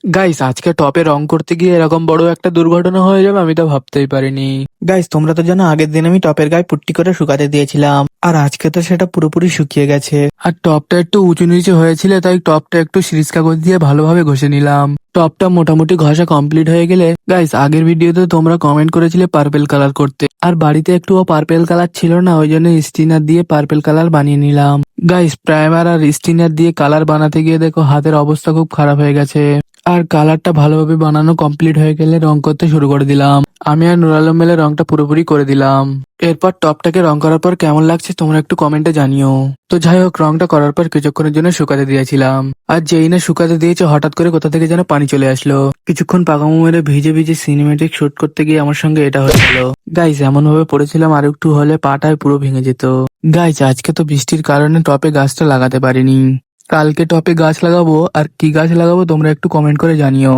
Guys আজকে টপে রং করতে গিয়ে এরকম বড় একটা দুর্ঘটনা হয়ে যাবে আমি তো ভাবতেই পারিনি। গাইস তোমরা তো জানো আগের দিন আমি টপের গায়ে পুট্টি করে শুকাতে দিয়েছিলাম, আর আজকে তো সেটা পুরোপুরি শুকিয়ে গেছে। আর টপটা একটু উঁচু নিচু হয়েছিল, তাই টপটা একটু সিরিজ কাগজ দিয়ে ভালোভাবে ঘষে নিলাম। টপটা মোটামুটি ঘষা কমপ্লিট হয়ে গেলে গাইস, আগের ভিডিওতে তোমরা কমেন্ট করেছিলে পার্পেল কালার করতে, আর বাড়িতে একটুও পার্পেল কালার ছিল না, ওই জন্য স্টিনার দিয়ে পার্পেল কালার বানিয়ে নিলাম। গাইস প্রাইমার আর স্টিনার দিয়ে কালার বানাতে গিয়ে দেখো হাতের অবস্থা খুব খারাপ হয়ে গেছে। আর কালারটা ভালোভাবে বানানো কমপ্লিট হয়ে গেলে রং করতে শুরু করে দিলাম। আমি আর নুর আলম মিলে রংটা পুরোপুরি করে দিলাম। এরপর টপটাকে রং করার পর কেমন লাগছে তোমরা একটু কমেন্টে জানিও। তো যাই হোক, রংটা করার পর কিছুক্ষণের জন্য শুকাতে দিয়েছিলাম। আর যেই না শুকাতে দিয়েছে হঠাৎ করে কোথা থেকে যেন পানি চলে আসলো। কিছুক্ষণ পাকামো মেরে ভিজে ভিজে সিনেমেটিক শুট করতে গিয়ে আমার সঙ্গে এটা হয়েছিল। গাইস এমন ভাবে পড়েছিলাম আর একটু হলে পাটায় পুরো ভেঙে যেত। গাইস আজকে তো বৃষ্টির কারণে টপে গাছটা লাগাতে পারিনি। কালকে টপে গাছ লাগাবো, আর কি গাছ লাগাবো তোমরা একটু কমেন্ট করে জানিও।